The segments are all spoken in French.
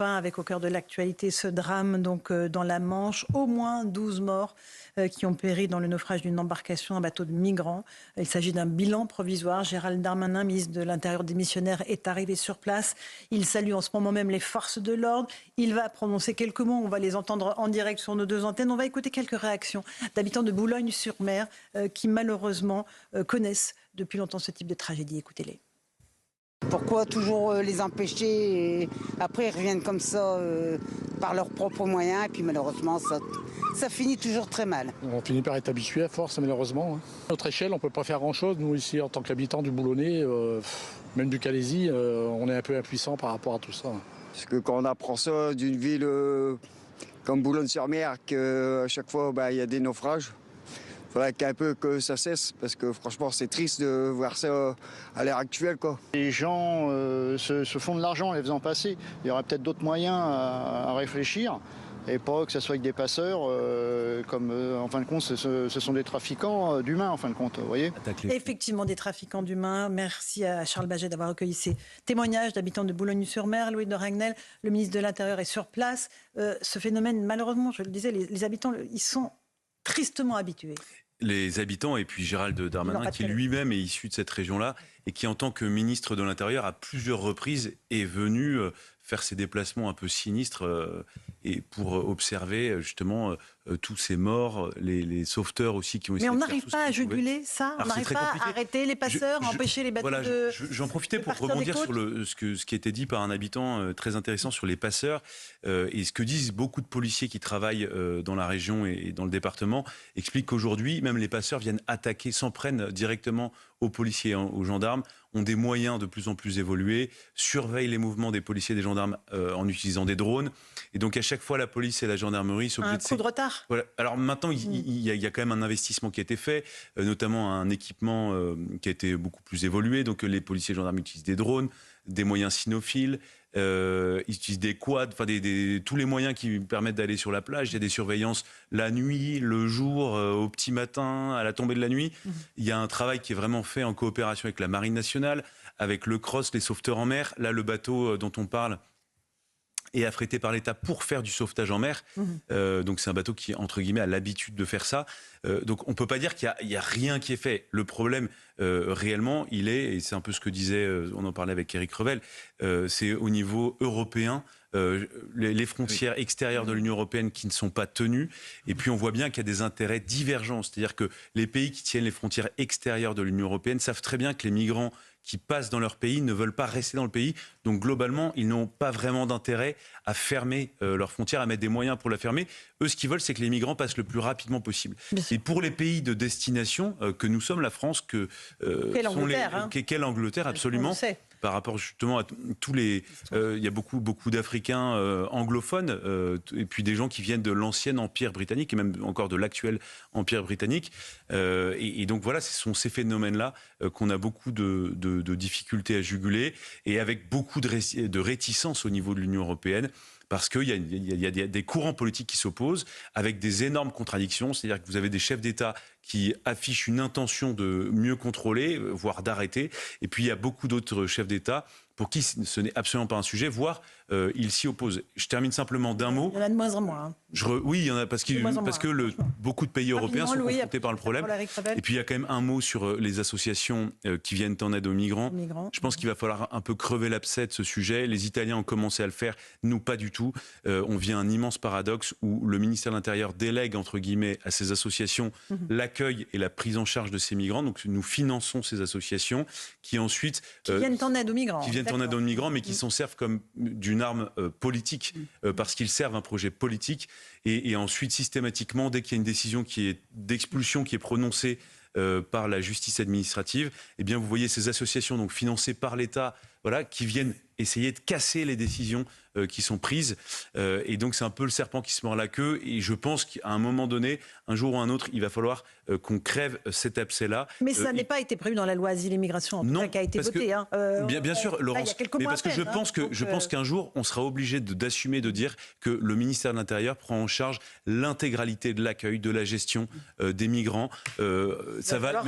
pas avec au cœur de l'actualité ce drame dans la Manche. Au moins 12 morts qui ont péri dans le naufrage d'une embarcation, un bateau de migrants. Il s'agit d'un bilan provisoire. Gérald Darmanin, ministre de l'Intérieur démissionnaire, est arrivé sur place. Il salue en ce moment même les forces de l'ordre. Il va prononcer quelques mots. On va les entendre en direct sur nos deux antennes. On va écouter quelques réactions d'habitants de Boulogne-sur-Mer qui malheureusement connaissent depuis longtemps ce type de tragédie. Écoutez-les. Pourquoi toujours les empêcher et après ils reviennent comme ça par leurs propres moyens et puis malheureusement ça finit toujours très mal. On finit par être habitué à force malheureusement. À notre échelle on ne peut pas faire grand chose. Nous ici en tant qu'habitants du Boulonnais, même du Calaisis, on est un peu impuissants par rapport à tout ça. Parce que quand on apprend ça d'une ville comme Boulogne-sur-Mer, qu'à chaque fois il y a des naufrages, il faudrait qu'un peu que ça cesse, parce que franchement c'est triste de voir ça à l'heure actuelle, quoi. Les gens se font de l'argent en les faisant passer. Il y aurait peut-être d'autres moyens à réfléchir, et pas que ce soit avec des passeurs, comme en fin de compte ce sont des trafiquants d'humains en fin de compte, vous voyez. Effectivement, des trafiquants d'humains. Merci à Charles Baget d'avoir recueilli ces témoignages d'habitants de Boulogne-sur-Mer. Louis de Ragnel, le ministre de l'Intérieur, est sur place. Ce phénomène, malheureusement, je le disais, les habitants, ils sont tristement habitués. Les habitants et puis Gérald Darmanin qui lui-même est issu de cette région-là et qui en tant que ministre de l'Intérieur à plusieurs reprises est venu faire ses déplacements un peu sinistres et pour observer justement tous ces morts, les sauveteurs aussi qui ont essayé de faire. Mais on n'arrive pas à juguler ça. On n'arrive pas à arrêter les passeurs, à empêcher les bateaux de... J'en profitais pour rebondir sur ce qui a été dit par un habitant très intéressant sur les passeurs et ce que disent beaucoup de policiers qui travaillent dans la région et dans le département expliquent qu'aujourd'hui même les passeurs viennent attaquer, s'en prennent directement aux policiers, aux gendarmes, ont des moyens de plus en plus évolués, surveillent les mouvements des policiers et des gendarmes en utilisant des drones. Et donc à chaque fois, la police et la gendarmerie sont obligés un coup de retard. Voilà. Alors maintenant, il y a quand même un investissement qui a été fait, notamment un équipement qui a été beaucoup plus évolué. Donc les policiers et gendarmes utilisent des drones, des moyens cynophiles, ils utilisent des quads, enfin tous les moyens qui permettent d'aller sur la plage. Il y a des surveillances la nuit, le jour, au petit matin, à la tombée de la nuit. Il y a un travail qui est vraiment fait en coopération avec la Marine nationale, avec le CROSS, les sauveteurs en mer. Là, le bateau dont on parle est affrété par l'État pour faire du sauvetage en mer. Donc c'est un bateau qui, entre guillemets, a l'habitude de faire ça. Donc on ne peut pas dire qu'il y a rien qui est fait. Le problème, réellement, il est, et c'est un peu ce que disait, on en parlait avec Éric Revel, c'est au niveau européen, les frontières extérieures de l'Union européenne qui ne sont pas tenues. Et puis on voit bien qu'il y a des intérêts divergents. C'est-à-dire que les pays qui tiennent les frontières extérieures de l'Union européenne savent très bien que les migrants qui passent dans leur pays ne veulent pas rester dans le pays. Donc globalement, ils n'ont pas vraiment d'intérêt à fermer leurs frontières, à mettre des moyens pour la fermer. Eux, ce qu'ils veulent, c'est que les migrants passent le plus rapidement possible. Et pour les pays de destination que nous sommes, la France, qu'est l'Angleterre, qu'est l'Angleterre, absolument. Par rapport justement à tous les... il y a beaucoup d'Africains anglophones et puis des gens qui viennent de l'ancien Empire britannique et même encore de l'actuel Empire britannique. Et donc voilà, ce sont ces phénomènes-là qu'on a beaucoup de difficultés à juguler et avec beaucoup de réticence au niveau de l'Union européenne. Parce qu'il y a des courants politiques qui s'opposent avec des énormes contradictions. C'est-à-dire que vous avez des chefs d'État qui affichent une intention de mieux contrôler, voire d'arrêter. Et puis il y a beaucoup d'autres chefs d'État pour qui ce n'est absolument pas un sujet, voire ils s'y opposent. Je termine simplement d'un mot. Il y en a de moins en moins. Oui, il y en a parce que beaucoup de pays européens sont confrontés par le problème. Et puis il y a quand même un mot sur les associations qui viennent en aide aux migrants. Je pense qu'il va falloir un peu crever l'abcès de ce sujet. Les Italiens ont commencé à le faire, nous pas du tout. On vit un immense paradoxe où le ministère de l'Intérieur délègue, entre guillemets, à ces associations l'accueil et la prise en charge de ces migrants. Donc nous finançons ces associations qui ensuite... Qui viennent en aide aux migrants. Qui viennent en aide aux migrants, mais qui s'en servent comme d'une arme politique, parce qu'ils servent un projet politique. Et ensuite, systématiquement, dès qu'il y a une décision d'expulsion qui est prononcée par la justice administrative, eh bien, vous voyez ces associations donc financées par l'État, voilà, qui viennent essayer de casser les décisions qui sont prises. Et donc, c'est un peu le serpent qui se mord la queue. Et je pense qu'à un moment donné, un jour ou un autre, il va falloir qu'on crève cet abcès-là. Mais ça n'a pas été prévu dans la loi Asile et Migration, en tout cas, qui a été votée. Bien sûr, Laurence. Mais parce que je pense qu'un jour, on sera obligé d'assumer, de dire que le ministère de l'Intérieur prend en charge l'intégralité de l'accueil, de la gestion des migrants. Ça va,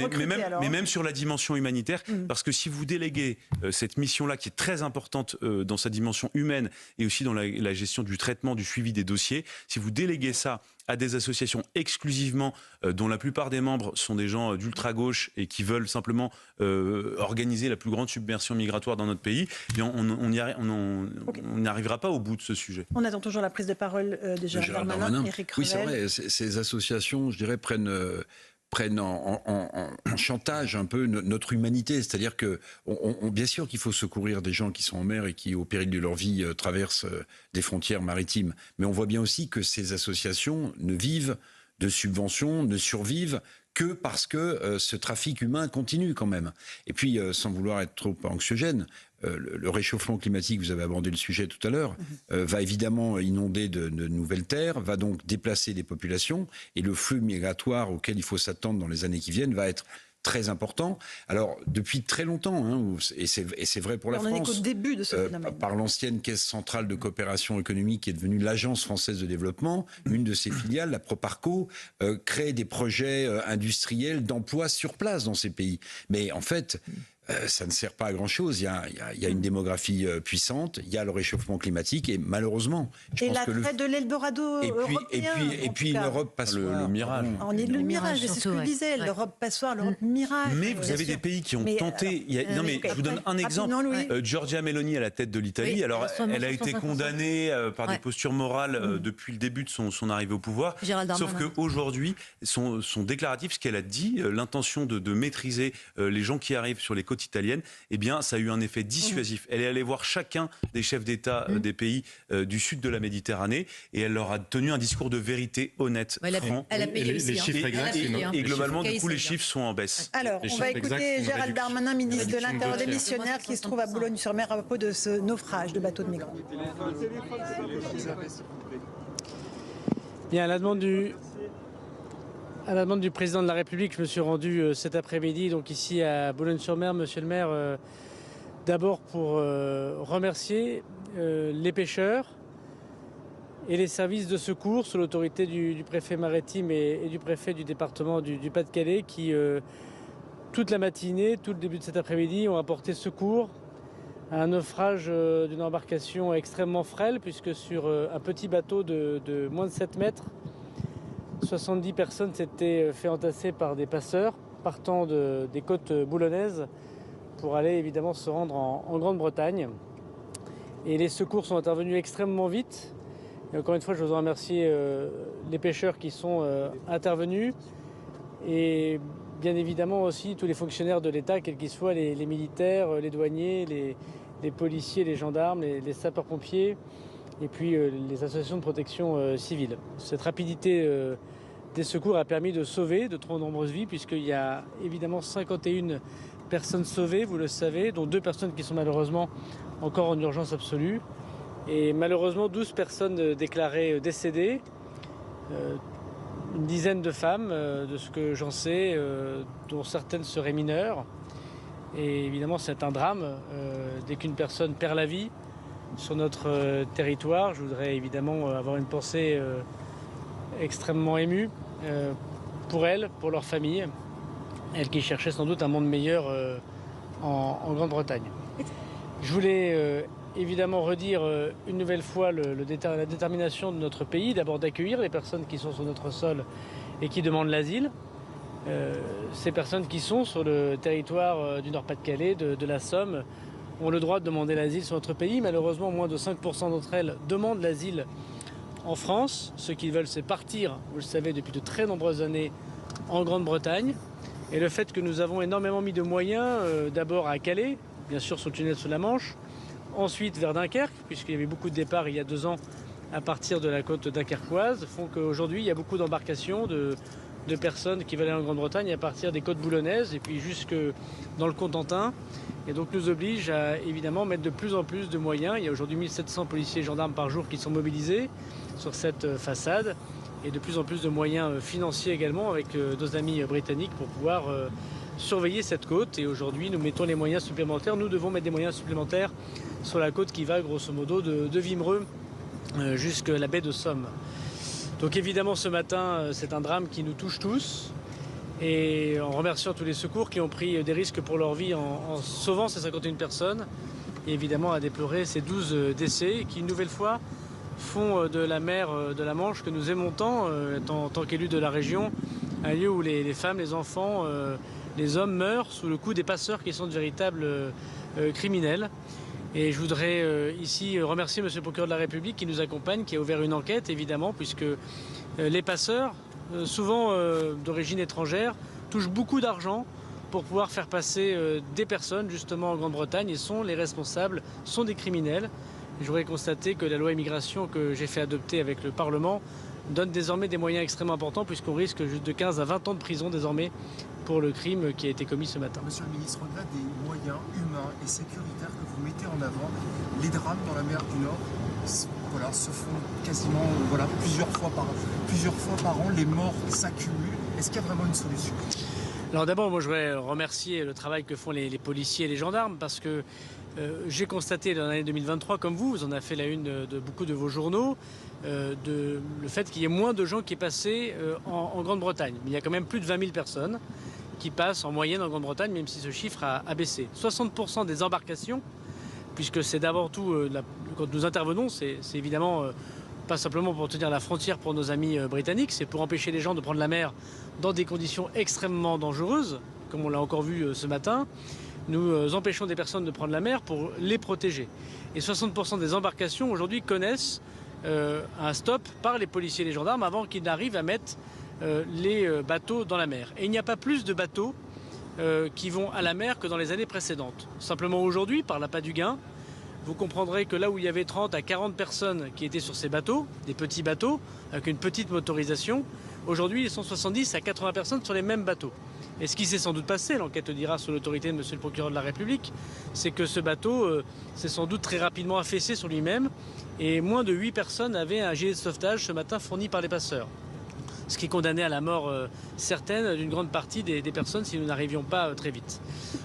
mais même sur la dimension humanitaire, parce que si vous déléguez cette mission-là, qui est très importante dans sa dimension humaine, et aussi dans la gestion du traitement, du suivi des dossiers. Si vous déléguez ça à des associations exclusivement, dont la plupart des membres sont des gens d'ultra-gauche et qui veulent simplement organiser la plus grande submersion migratoire dans notre pays, eh bien on n'arrivera pas au bout de ce sujet. On attend toujours la prise de parole de Gérald Darmanin. Éric Oui, c'est Revel. vrai, ces associations, je dirais, prennent en chantage un peu notre humanité. C'est-à-dire que, bien sûr qu'il faut secourir des gens qui sont en mer et qui, au péril de leur vie, traversent des frontières maritimes. Mais on voit bien aussi que ces associations ne vivent de subventions, ne survivent que parce que ce trafic humain continue quand même. Et puis, sans vouloir être trop anxiogène, le réchauffement climatique, vous avez abordé le sujet tout à l'heure, va évidemment inonder de nouvelles terres, va donc déplacer des populations, et le flux migratoire auquel il faut s'attendre dans les années qui viennent va être très important. Alors, depuis très longtemps, hein, et c'est vrai pour la France, on n'est qu'au début de ce phénomène. Par l'ancienne Caisse centrale de coopération économique qui est devenue l'Agence française de développement, une de ses filiales, la Proparco, crée des projets industriels d'emploi sur place dans ces pays. Mais en fait, ça ne sert pas à grand-chose. Il y a une démographie puissante, il y a le réchauffement climatique et malheureusement... Et l'attrait de l'Eldorado européen. Et puis une Europe passoire. Le mirage. On est le mirage, c'est ce que je disais, l'Europe passoire, l'Europe mirage. Mais vous avez des pays qui ont tenté... Non mais je vous donne un exemple. Giorgia Meloni à la tête de l'Italie. Oui, alors elle a été condamnée par des postures morales depuis le début de son arrivée au pouvoir. Sauf qu'aujourd'hui, son déclaratif, ce qu'elle a dit, l'intention de maîtriser les gens qui arrivent sur les côtes italiennes, eh bien, ça a eu un effet dissuasif. Elle est allée voir chacun des chefs d'État des pays du sud de la Méditerranée et elle leur a tenu un discours de vérité honnête, franc. Elle a payé aussi. Les chiffres exacts, Et globalement, du coup, les chiffres sont en baisse. Alors, on va écouter Gérald Darmanin, ministre de l'Intérieur démissionnaire, qui se trouve à Boulogne-sur-Mer à propos de ce naufrage de bateaux de migrants. Bien, à la demande du président de la République, je me suis rendu cet après-midi, donc ici à Boulogne-sur-Mer, monsieur le maire, d'abord pour remercier les pêcheurs et les services de secours sous l'autorité du préfet maritime et du préfet du département du Pas-de-Calais qui, toute la matinée, tout le début de cet après-midi, ont apporté secours à un naufrage d'une embarcation extrêmement frêle, puisque sur un petit bateau de moins de 7 mètres, 70 personnes s'étaient fait entasser par des passeurs partant des côtes boulonnaises pour aller évidemment se rendre en Grande-Bretagne. Et les secours sont intervenus extrêmement vite. Et encore une fois, je voudrais remercier les pêcheurs qui sont intervenus et bien évidemment aussi tous les fonctionnaires de l'État, quels qu'ils soient, les militaires, les douaniers, les policiers, les gendarmes, les sapeurs-pompiers et puis les associations de protection civile. Cette rapidité des secours a permis de sauver de trop nombreuses vies, puisqu'il y a évidemment 51 personnes sauvées, vous le savez, dont 2 personnes qui sont malheureusement encore en urgence absolue. Et malheureusement 12 personnes déclarées décédées, une dizaine de femmes, de ce que j'en sais, dont certaines seraient mineures. Et évidemment c'est un drame, dès qu'une personne perd la vie sur notre territoire. Je voudrais évidemment avoir une pensée extrêmement émue pour elles, pour leur famille, elles qui cherchaient sans doute un monde meilleur en Grande-Bretagne. Je voulais évidemment redire une nouvelle fois la détermination de notre pays, d'abord d'accueillir les personnes qui sont sur notre sol et qui demandent l'asile. Ces personnes qui sont sur le territoire du Nord-Pas-de-Calais, de la Somme, ont le droit de demander l'asile sur notre pays. Malheureusement, moins de 5% d'entre elles demandent l'asile en France. Ce qu'ils veulent, c'est partir, vous le savez, depuis de très nombreuses années en Grande-Bretagne. Et le fait que nous avons énormément mis de moyens, d'abord à Calais, bien sûr sur le tunnel sous la Manche, ensuite vers Dunkerque, puisqu'il y avait beaucoup de départs il y a 2 ans à partir de la côte dunkerquoise, font qu'aujourd'hui il y a beaucoup d'embarcations de personnes qui veulent aller en Grande-Bretagne à partir des côtes boulonnaises et puis jusque dans le Cotentin. Et donc nous oblige à évidemment mettre de plus en plus de moyens. Il y a aujourd'hui 1700 policiers et gendarmes par jour qui sont mobilisés sur cette façade et de plus en plus de moyens financiers également avec nos amis britanniques pour pouvoir surveiller cette côte. Et aujourd'hui nous mettons les moyens supplémentaires. Nous devons mettre des moyens supplémentaires sur la côte qui va grosso modo de Wimereux jusqu'à la baie de Somme. Donc évidemment ce matin c'est un drame qui nous touche tous. Et en remerciant tous les secours qui ont pris des risques pour leur vie en sauvant ces 51 personnes, et évidemment à déplorer ces 12 décès qui, une nouvelle fois, font de la mer de la Manche, que nous aimons tant, en tant qu'élus de la région, un lieu où les femmes, les enfants, les hommes meurent sous le coup des passeurs qui sont de véritables criminels. Et je voudrais ici remercier Monsieur le procureur de la République qui nous accompagne, qui a ouvert une enquête évidemment, puisque les passeurs, souvent d'origine étrangère, touchent beaucoup d'argent pour pouvoir faire passer des personnes justement en Grande-Bretagne et sont les responsables, sont des criminels. Je voudrais constater que la loi immigration que j'ai fait adopter avec le Parlement donne désormais des moyens extrêmement importants puisqu'on risque de 15 à 20 ans de prison désormais pour le crime qui a été commis ce matin. Monsieur le ministre, au-delà des moyens humains et sécuritaires que vous mettez en avant, les drames dans la mer du Nord se font quasiment plusieurs fois par an, les morts s'accumulent. Est-ce qu'il y a vraiment une solution ? Alors d'abord, moi je voudrais remercier le travail que font les policiers et les gendarmes parce que j'ai constaté dans l'année 2023, comme vous en avez fait la une de beaucoup de vos journaux, le fait qu'il y ait moins de gens qui est passé en Grande-Bretagne. Mais il y a quand même plus de 20 000 personnes qui passent en moyenne en Grande-Bretagne, même si ce chiffre a baissé. 60% des embarcations, puisque c'est d'abord tout, quand nous intervenons, c'est évidemment pas simplement pour tenir la frontière pour nos amis britanniques, c'est pour empêcher les gens de prendre la mer dans des conditions extrêmement dangereuses, comme on l'a encore vu ce matin. Nous empêchons des personnes de prendre la mer pour les protéger. Et 60% des embarcations aujourd'hui connaissent un stop par les policiers et les gendarmes avant qu'ils n'arrivent à mettre les bateaux dans la mer. Et il n'y a pas plus de bateaux qui vont à la mer que dans les années précédentes. Simplement aujourd'hui, par l'appât du gain, vous comprendrez que là où il y avait 30 à 40 personnes qui étaient sur ces bateaux, des petits bateaux avec une petite motorisation, aujourd'hui ils sont 70 à 80 personnes sur les mêmes bateaux. Et ce qui s'est sans doute passé, l'enquête le dira sous l'autorité de Monsieur le procureur de la République, c'est que ce bateau s'est sans doute très rapidement affaissé sur lui-même et moins de 8 personnes avaient un gilet de sauvetage ce matin fourni par les passeurs. Ce qui condamnait à la mort certaine d'une grande partie des personnes si nous n'arrivions pas très vite.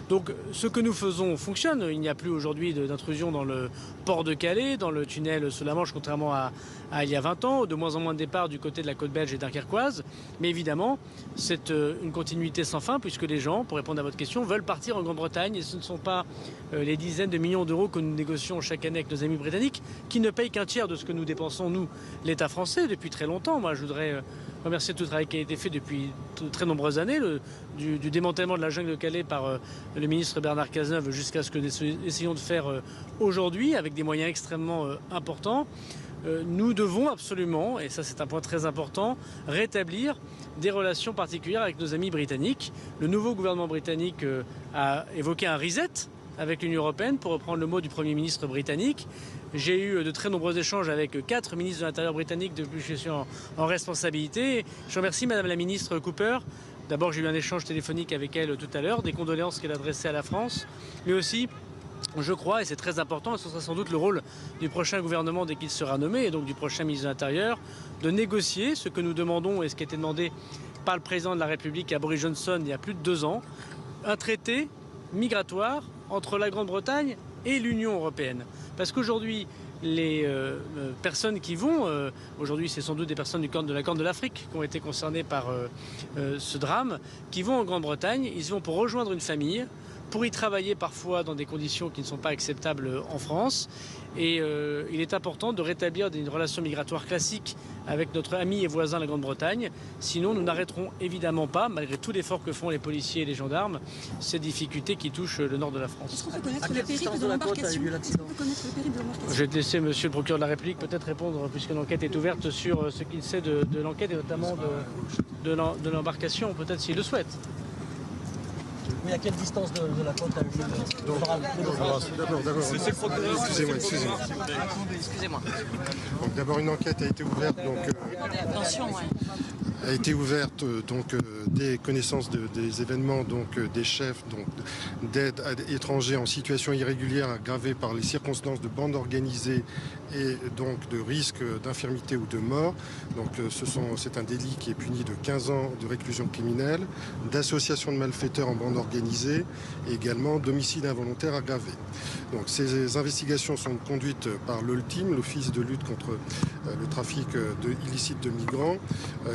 Donc ce que nous faisons fonctionne. Il n'y a plus aujourd'hui d'intrusion dans le port de Calais, dans le tunnel sous la Manche, contrairement à il y a 20 ans, de moins en moins de départs du côté de la côte belge et dunkerquoise. Mais évidemment, c'est une continuité sans fin puisque les gens, pour répondre à votre question, veulent partir en Grande-Bretagne et ce ne sont pas les dizaines de millions d'euros que nous négocions chaque année avec nos amis britanniques qui ne payent qu'un tiers de ce que nous dépensons, nous, l'État français, depuis très longtemps. Moi, je voudrais remercier tout le travail qui a été fait depuis de très nombreuses années, du démantèlement de la jungle de Calais par le ministre Bernard Cazeneuve jusqu'à ce que nous essayons de faire aujourd'hui avec des moyens extrêmement importants. Nous devons absolument, et ça c'est un point très important, rétablir des relations particulières avec nos amis britanniques. Le nouveau gouvernement britannique a évoqué un reset avec l'Union européenne, pour reprendre le mot du Premier ministre britannique. J'ai eu de très nombreux échanges avec 4 ministres de l'Intérieur britanniques depuis que je suis en responsabilité. Je remercie Madame la ministre Cooper. D'abord, j'ai eu un échange téléphonique avec elle tout à l'heure, des condoléances qu'elle adressait à la France, mais aussi, je crois, et c'est très important, et ce sera sans doute le rôle du prochain gouvernement dès qu'il sera nommé, et donc du prochain ministre de l'Intérieur, de négocier ce que nous demandons et ce qui a été demandé par le président de la République à Boris Johnson il y a plus de 2 ans, un traité migratoire entre la Grande-Bretagne et l'Union européenne. Parce qu'aujourd'hui, les personnes qui vont, aujourd'hui c'est sans doute des personnes de la Corne de l'Afrique qui ont été concernées par ce drame, qui vont en Grande-Bretagne, ils vont pour rejoindre une famille, pour y travailler parfois dans des conditions qui ne sont pas acceptables en France. Et il est important de rétablir une relation migratoire classique avec notre ami et voisin la Grande-Bretagne. Sinon, nous n'arrêterons évidemment pas, malgré tout l'effort que font les policiers et les gendarmes, ces difficultés qui touchent le nord de la France. Est-ce qu'on peut connaître le périple de l'embarcation ? Je vais te laisser Monsieur le procureur de la République peut-être répondre, puisque l'enquête est ouverte sur ce qu'il sait de l'enquête et notamment de l'embarcation, peut-être s'il le souhaite. Mais à quelle distance de la côte a eu le drame ? Excusez-moi. Donc d'abord une enquête a été ouverte des connaissances des événements des chefs d'aide à étrangers en situation irrégulière aggravée par les circonstances de bandes organisées et donc de risque d'infirmité ou de mort. Donc c'est un délit qui est puni de 15 ans de réclusion criminelle, d'association de malfaiteurs en bande organisée et également d'homicide involontaire aggravé. Donc ces investigations sont conduites par l'OLTIM, l'Office de lutte contre le trafic illicite de migrants,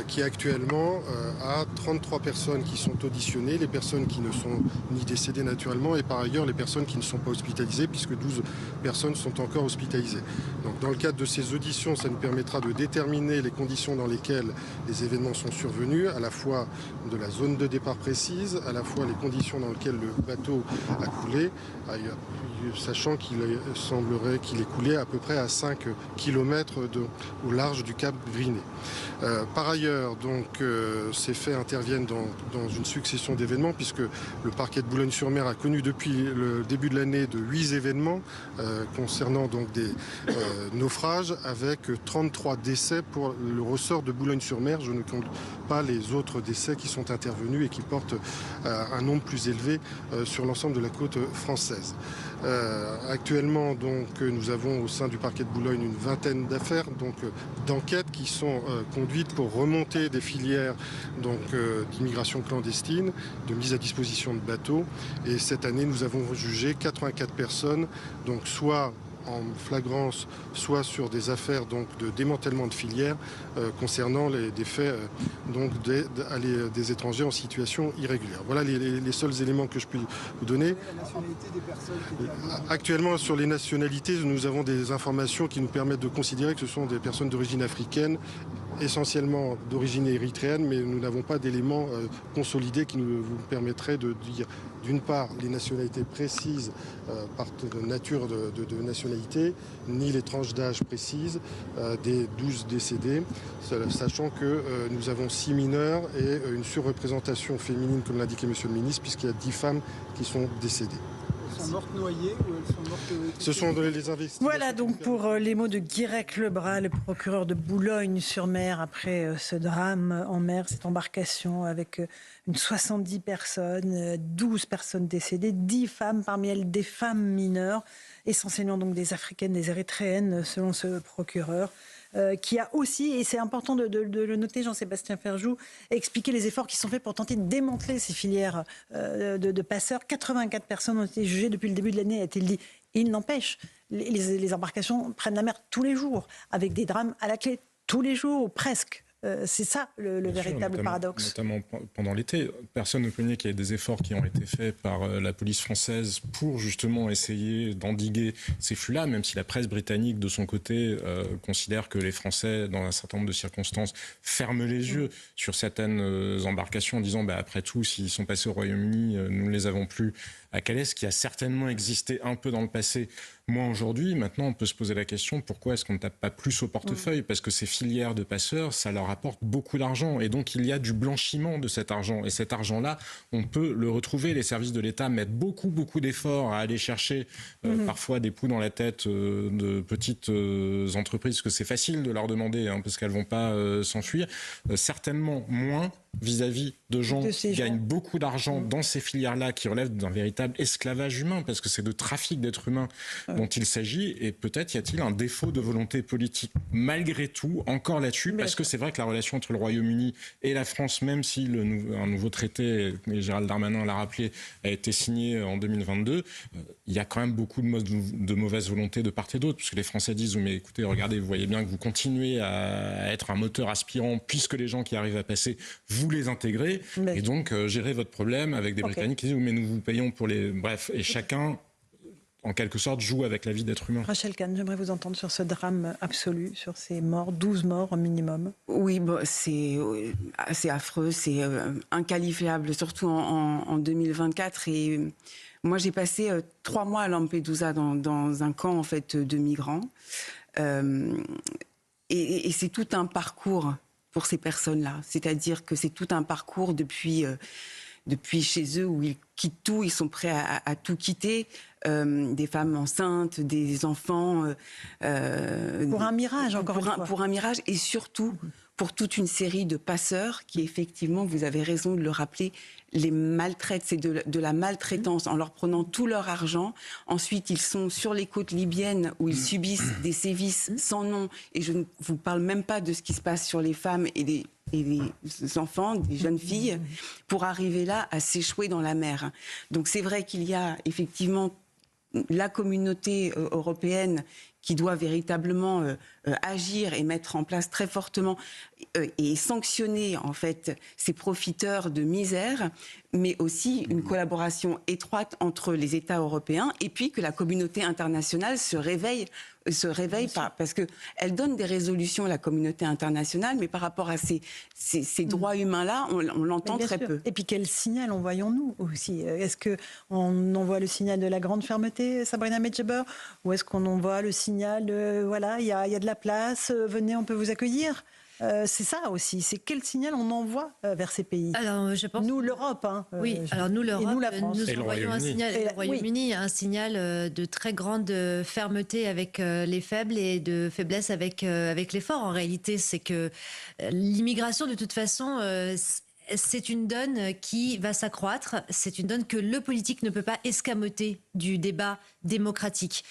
qui a actuellement à 33 personnes qui sont auditionnées, les personnes qui ne sont ni décédées naturellement et par ailleurs les personnes qui ne sont pas hospitalisées puisque 12 personnes sont encore hospitalisées. Donc dans le cadre de ces auditions, ça nous permettra de déterminer les conditions dans lesquelles les événements sont survenus, à la fois de la zone de départ précise, à la fois les conditions dans lesquelles le bateau a coulé, sachant qu'il semblerait qu'il ait coulé à peu près à 5 km au large du cap Griné. Par ailleurs, donc, ces faits interviennent dans une succession d'événements puisque le parquet de Boulogne-sur-Mer a connu depuis le début de l'année de 8 événements concernant donc des naufrages avec 33 décès pour le ressort de Boulogne-sur-Mer. Je ne compte pas les autres décès qui sont intervenus et qui portent un nombre plus élevé sur l'ensemble de la côte française. Actuellement, donc, nous avons au sein du parquet de Boulogne une vingtaine d'affaires, donc d'enquêtes qui sont conduites pour remonter des filières d'immigration clandestine, de mise à disposition de bateaux. Et cette année, nous avons jugé 84 personnes, donc soit en flagrance, soit sur des affaires donc, de démantèlement de filières concernant des faits des étrangers en situation irrégulière. Voilà les seuls éléments que je puis vous donner. Actuellement, sur les nationalités, nous avons des informations qui nous permettent de considérer que ce sont des personnes d'origine africaine, essentiellement d'origine érythréenne, mais nous n'avons pas d'éléments consolidés qui nous permettraient de dire d'une part les nationalités précises par nature de nationalité, ni les tranches d'âge précises des 12 décédés, sachant que nous avons 6 mineurs et une surreprésentation féminine, comme l'indiquait Monsieur le ministre, puisqu'il y a 10 femmes qui sont décédées. Elles sont mortes noyées ou elles sont mortes... Ce sont les investigations. Voilà donc pour les mots de Guirec Lebras, le procureur de Boulogne-sur-Mer, après ce drame en mer, cette embarcation avec une 70 personnes, 12 personnes décédées, 10 femmes, parmi elles des femmes mineures, essentiellement donc des Africaines, des Érythréennes, selon ce procureur. Qui a aussi, et c'est important de le noter, Jean-Sébastien Ferjou, expliqué les efforts qui sont faits pour tenter de démanteler ces filières de passeurs. 84 personnes ont été jugées depuis le début de l'année, a été dit. Il n'empêche, les embarcations prennent la mer tous les jours, avec des drames à la clé tous les jours, ou presque. C'est ça le véritable paradoxe. Notamment pendant l'été. Personne ne peut nier qu'il y a des efforts qui ont été faits par la police française pour justement essayer d'endiguer ces flux-là, même si la presse britannique, de son côté, considère que les Français, dans un certain nombre de circonstances, ferment les yeux sur certaines embarcations en disant après tout, s'ils sont passés au Royaume-Uni, nous ne les avons plus à Calais, ce qui a certainement existé un peu dans le passé. Moi, aujourd'hui, maintenant, on peut se poser la question, pourquoi est-ce qu'on ne tape pas plus au portefeuille ? Parce que ces filières de passeurs, ça leur apporte beaucoup d'argent. Et donc, il y a du blanchiment de cet argent. Et cet argent-là, on peut le retrouver. Les services de l'État mettent beaucoup d'efforts à aller chercher parfois des poux dans la tête de petites entreprises, parce que c'est facile de leur demander, parce qu'elles ne vont pas s'enfuir. Certainement moins vis-à-vis de gens qui gagnent beaucoup d'argent dans ces filières-là, qui relèvent d'un véritable esclavage humain, parce que c'est de trafic d'êtres humains dont il s'agit, et peut-être y a-t-il un défaut de volonté politique malgré tout, encore là-dessus, parce que c'est vrai que la relation entre le Royaume-Uni et la France, même si un nouveau traité, et Gérald Darmanin l'a rappelé, a été signé en 2022, il y a quand même beaucoup de mauvaise volonté de part et d'autre, puisque les Français disent, mais écoutez, regardez, vous voyez bien que vous continuez à être un moteur aspirant, puisque les gens qui arrivent à passer, vous les intégrez, et donc gérez votre problème avec des Britanniques qui disent, mais nous vous payons pour les... Bref, et chacun... en quelque sorte, joue avec la vie d'être humain. Rachel Kahn, j'aimerais vous entendre sur ce drame absolu, sur ces morts, 12 morts au minimum. Oui, c'est affreux, c'est inqualifiable, surtout en 2024. Et moi, j'ai passé 3 mois à Lampedusa dans un camp en fait, de migrants. Et c'est tout un parcours pour ces personnes-là. C'est-à-dire que c'est tout un parcours depuis chez eux où ils quittent tout, ils sont prêts à tout quitter. Des femmes enceintes, des enfants. Pour un mirage, encore une fois. Pour un mirage, et surtout pour toute une série de passeurs qui, effectivement, vous avez raison de le rappeler, les maltraitent. C'est de la maltraitance en leur prenant tout leur argent. Ensuite, ils sont sur les côtes libyennes où ils subissent des sévices sans nom. Et je ne vous parle même pas de ce qui se passe sur les femmes et les enfants, des jeunes filles, pour arriver là à s'échouer dans la mer. Donc c'est vrai qu'il y a effectivement la communauté européenne qui doit véritablement agir et mettre en place très fortement et sanctionner en fait ces profiteurs de misère, mais aussi une collaboration étroite entre les États européens et puis que la communauté internationale se réveille pas, parce qu'elle donne des résolutions, la communauté internationale, mais par rapport à ces droits humains-là, on l'entend très peu. Et puis quel signal envoyons-nous aussi? Est-ce qu'on envoie le signal de la grande fermeté, Sabrina Medjeber, ou est-ce qu'on envoie le signal de, voilà, il y a de la place, venez, on peut vous accueillir? C'est ça aussi, c'est quel signal on envoie vers ces pays? Alors, je pense... Nous, l'Europe. Oui, alors nous, l'Europe, nous et envoyons un signal, et le Royaume-Uni, un signal de très grande fermeté avec les faibles et de faiblesse avec les forts. En réalité, c'est que l'immigration, de toute façon... c'est une donne qui va s'accroître, c'est une donne que le politique ne peut pas escamoter du débat démocratique.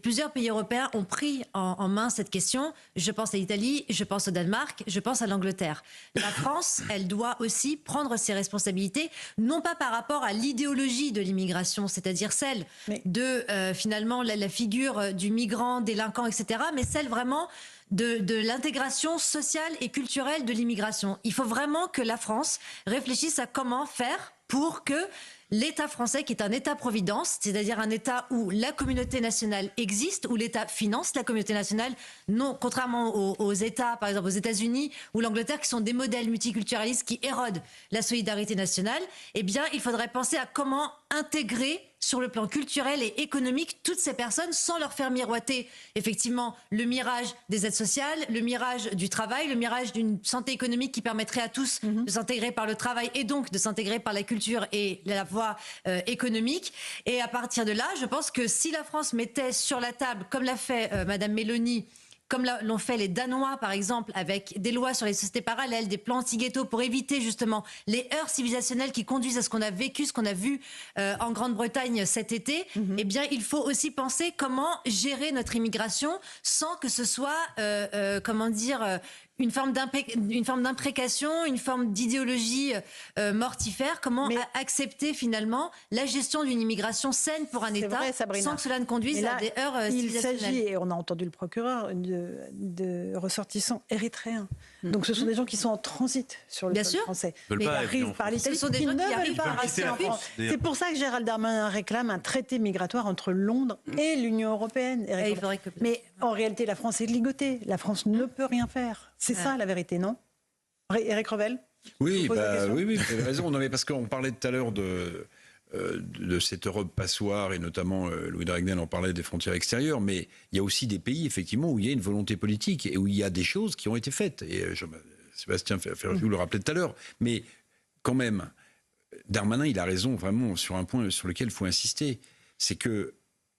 Plusieurs pays européens ont pris en main cette question. Je pense à l'Italie, je pense au Danemark, je pense à l'Angleterre. La France, elle doit aussi prendre ses responsabilités, non pas par rapport à l'idéologie de l'immigration, c'est-à-dire celle de finalement la figure du migrant, délinquant, etc., mais celle vraiment de l'intégration sociale et culturelle de l'immigration. Il faut vraiment que la France réfléchisse à comment faire pour que l'État français, qui est un État-providence, c'est-à-dire un État où la communauté nationale existe, où l'État finance la communauté nationale, non, contrairement aux États, par exemple aux États-Unis ou l'Angleterre, qui sont des modèles multiculturalistes qui érodent la solidarité nationale, eh bien, il faudrait penser à comment intégrer sur le plan culturel et économique toutes ces personnes sans leur faire miroiter effectivement le mirage des aides sociales, le mirage du travail, le mirage d'une santé économique qui permettrait à tous de s'intégrer par le travail et donc de s'intégrer par la culture et la voie économique. Et à partir de là, je pense que si la France mettait sur la table, comme l'a fait Madame Meloni, comme l'ont fait les Danois, par exemple, avec des lois sur les sociétés parallèles, des plans anti-ghetto pour éviter justement les heurts civilisationnels qui conduisent à ce qu'on a vécu, ce qu'on a vu en Grande-Bretagne cet été, eh bien, il faut aussi penser comment gérer notre immigration sans que ce soit, comment dire... une forme d'imprécation, une forme d'idéologie mortifère. Comment accepter finalement la gestion d'une immigration saine pour un État sans que cela ne conduise à des heurts civilisationnels? Il s'agit, et on a entendu le procureur, de ressortissants érythréens. Donc ce sont des gens qui sont en transit sur le sol français. Mais arrivent par l'Italie. Ce sont des gens qui arrivent par en France. C'est pour ça que Gérald Darmanin réclame un traité migratoire entre Londres et l'Union européenne. Mais en réalité, la France est ligotée. La France ne peut rien faire. C'est ça la vérité, non? Éric Revel? Oui, vous avez raison. Non, mais parce qu'on parlait tout à l'heure de cette Europe passoire, et notamment Louis Dragnel en parlait des frontières extérieures, mais il y a aussi des pays, effectivement, où il y a une volonté politique et où il y a des choses qui ont été faites. Et Sébastien Ferjou le rappelait tout à l'heure. Mais quand même, Darmanin, il a raison vraiment sur un point sur lequel il faut insister. C'est que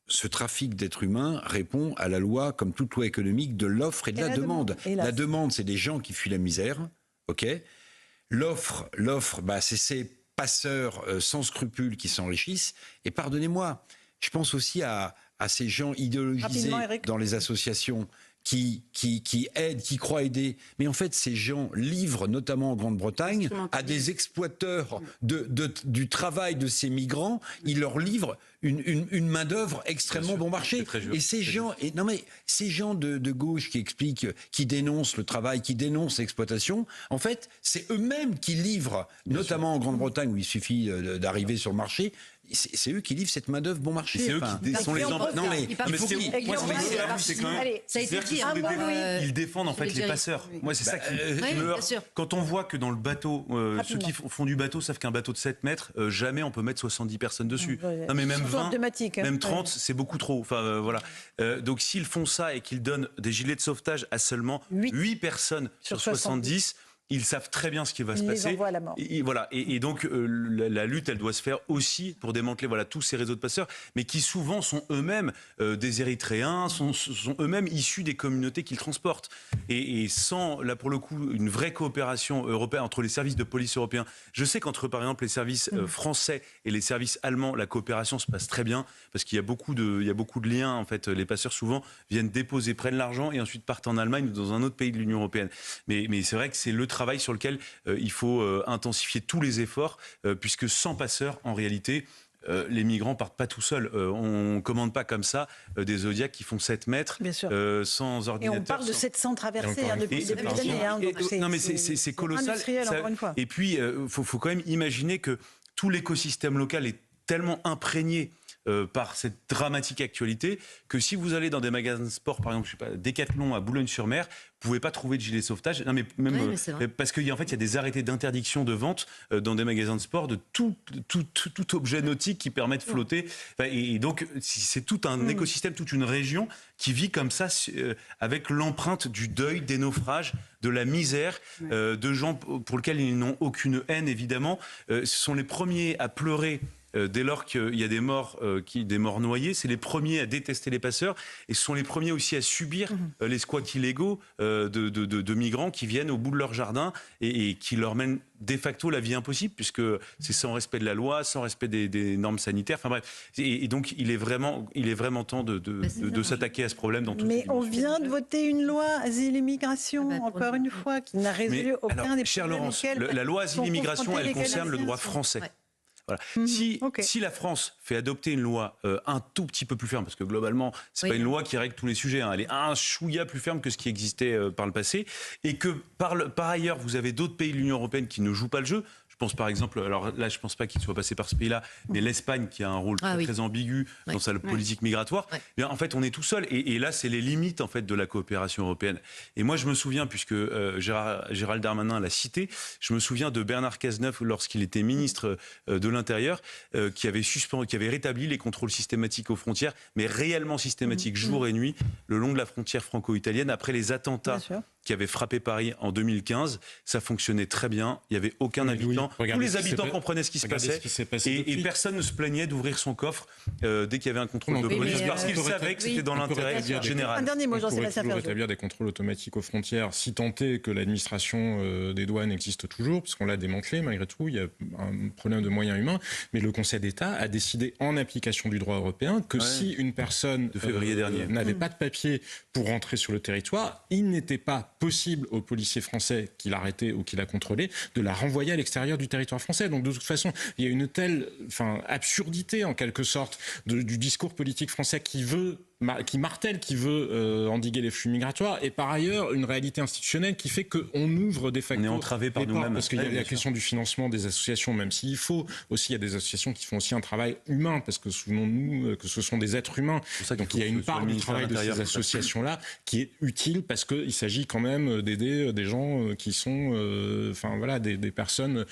ce trafic d'êtres humains répond à la loi, comme toute loi économique, de l'offre et de la demande. La demande, c'est des gens qui fuient la misère, ok. L'offre, c'est ces passeurs sans scrupules qui s'enrichissent. Et pardonnez-moi, je pense aussi à ces gens idéologisés dans les associations qui aident, qui croient aider. Mais en fait, ces gens livrent, notamment en Grande-Bretagne, à des exploiteurs du travail de ces migrants. Ils leur livrent une main-d'œuvre extrêmement bon marché. Et ces gens, ces gens de gauche qui expliquent, qui dénoncent le travail, qui dénoncent l'exploitation, en fait, c'est eux-mêmes qui livrent, notamment en Grande-Bretagne, où il suffit d'arriver sur le marché. C'est eux qui livrent cette main-d'œuvre bon marché. C'est eux qui sont les employeurs. Non, mais c'est quand même. Ils défendent en fait les passeurs. Moi, c'est ça qui me heurte. Quand on voit que dans le bateau, ceux qui font du bateau savent qu'un bateau de 7 mètres, jamais on peut mettre 70 personnes dessus. Non, mais même 20, même 30, c'est beaucoup trop. Enfin, voilà. Donc, s'ils font ça et qu'ils donnent des gilets de sauvetage à seulement 8 personnes sur 70, ils savent très bien ce qui va se passer. Ils les envoient à la mort. Et donc, la lutte, elle doit se faire aussi pour démanteler tous ces réseaux de passeurs, mais qui souvent sont eux-mêmes des Érythréens, sont eux-mêmes issus des communautés qu'ils transportent. Et sans, là pour le coup, une vraie coopération européenne entre les services de police européens, je sais qu'entre, par exemple, les services français et les services allemands, la coopération se passe très bien, parce qu'il y a beaucoup de liens. En fait, les passeurs, souvent, viennent déposer, prennent l'argent et ensuite partent en Allemagne ou dans un autre pays de l'Union européenne. Mais c'est vrai que c'est le travail sur lequel il faut intensifier tous les efforts, puisque sans passeurs, en réalité, les migrants partent pas tout seuls. On commande pas comme ça des Zodiacs qui font 7 mètres sans ordinateur. Et on parle de 700 traversées depuis le début de l'année. Non, mais c'est colossal. Industriel, encore une fois. Et puis, faut quand même imaginer que tout l'écosystème local est tellement imprégné par cette dramatique actualité que si vous allez dans des magasins de sport, par exemple, je sais pas, Decathlon à Boulogne-sur-Mer, vous pouvez pas trouver de gilet sauvetage. Non, mais même parce qu'il y a des arrêtés d'interdiction de vente dans des magasins de sport de tout objet nautique qui permet de flotter. Et donc c'est tout un écosystème, toute une région qui vit comme ça avec l'empreinte du deuil, des naufrages, de la misère, de gens pour lesquels ils n'ont aucune haine évidemment. Ce sont les premiers à pleurer. Dès lors qu'il y a des morts noyés, c'est les premiers à détester les passeurs et ce sont les premiers aussi à subir les squats illégaux de migrants qui viennent au bout de leur jardin et qui leur mènent de facto la vie impossible puisque c'est sans respect de la loi, sans respect des normes sanitaires. Enfin bref, et donc il est vraiment temps de s'attaquer à ce problème dans toutes les dimensions. Mais on vient de voter une loi asile et immigration, encore une fois, qui n'a résolu aucun des problèmes. Chère Laurence, la loi asile et immigration, elle concerne le droit français. Ouais. Voilà. Si la France fait adopter une loi un tout petit peu plus ferme, parce que globalement, c'est pas une loi qui règle tous les sujets, elle est un chouïa plus ferme que ce qui existait par le passé, et que par ailleurs, vous avez d'autres pays de l'Union européenne qui ne jouent pas le jeu. Je pense par exemple, alors là je pense pas qu'il soit passé par ce pays-là, mais l'Espagne qui a un rôle très ambigu dans sa politique migratoire. Bien, en fait, on est tout seul et là c'est les limites en fait de la coopération européenne. Et moi je me souviens, puisque Gérald Darmanin l'a cité, je me souviens de Bernard Cazeneuve lorsqu'il était ministre de l'Intérieur, qui avait rétabli les contrôles systématiques aux frontières, mais réellement systématiques jour et nuit le long de la frontière franco-italienne après les attentats qui avaient frappé Paris en 2015. Ça fonctionnait très bien, il n'y avait aucun habitant. Tous les habitants comprenaient ce qui se passait et personne ne se plaignait d'ouvrir son coffre dès qu'il y avait un contrôle de police parce qu'ils savaient que c'était dans l'intérêt général. Un dernier mot, Jean-Sébastien Ferjeux. On pourrait rétablir des contrôles automatiques aux frontières si tant est que l'administration des douanes existe toujours, parce qu'on l'a démantelé malgré tout, il y a un problème de moyens humains, mais le Conseil d'État a décidé en application du droit européen que si une personne de février dernier n'avait pas de papier pour rentrer sur le territoire, il n'était pas possible aux policiers français qui l'arrêtaient ou qui la contrôlaient de la renvoyer à l'extérieur du territoire français. Donc de toute façon, il y a une telle absurdité en quelque sorte du discours politique français qui martèle, qui veut endiguer les flux migratoires, et par ailleurs une réalité institutionnelle qui fait qu'on ouvre de facto. On est entravé par nous-mêmes. Parce qu'il y a la question du financement des associations, même s'il faut aussi, il y a des associations qui font aussi un travail humain, parce que souvenons-nous que ce sont des êtres humains. Donc il y a une part du travail de ces associations-là qui est utile, parce qu'il s'agit quand même d'aider des gens qui sont, des personnes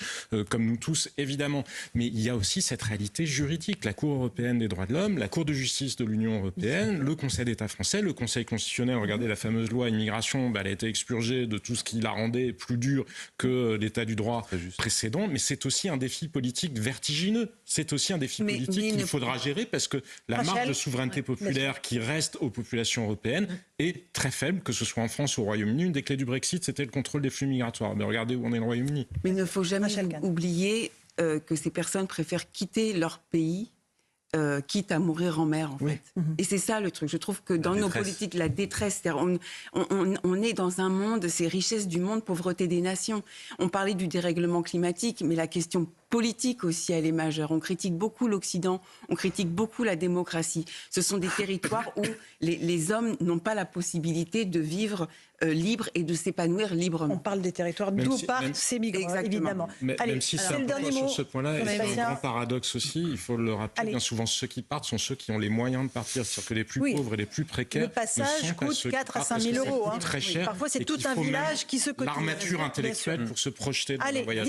comme nous tous, évidemment. Mais il y a aussi cette réalité juridique. La Cour européenne des droits de l'homme, la Cour de justice de l'Union européenne, le Conseil d'État français, le Conseil constitutionnel, regardez la fameuse loi immigration, elle a été expurgée de tout ce qui la rendait plus dure que l'état du droit précédent, mais c'est aussi un défi politique vertigineux. C'est aussi un défi politique qu'il faudra gérer, parce que la marge de souveraineté populaire qui reste aux populations européennes est très faible, que ce soit en France ou au Royaume-Uni. Une des clés du Brexit, c'était le contrôle des flux migratoires. Mais regardez où on est le Royaume-Uni. Mais il ne faut jamais oublier que ces personnes préfèrent quitter leur pays quitte à mourir en mer, en fait. Et c'est ça le truc. Je trouve que dans nos politiques, la détresse, on est dans un monde, ces richesses du monde, pauvreté des nations. On parlait du dérèglement climatique, mais la question politique aussi, elle est majeure. On critique beaucoup l'Occident, on critique beaucoup la démocratie. Ce sont des territoires où les hommes n'ont pas la possibilité de vivre libre et de s'épanouir librement. On parle des territoires d'où partent ces migrants, évidemment. Allez, même si c'est le dernier mot. Sur ce point-là, et c'est un grand paradoxe aussi, il faut le rappeler, bien souvent ceux qui partent sont ceux qui ont les moyens de partir, c'est-à-dire que les plus pauvres et les plus précaires. Le passage coûte 4 à 5 000 euros. Très cher. Parfois, c'est tout un village qui se cotise. L'armature intellectuelle pour se projeter dans un voyage.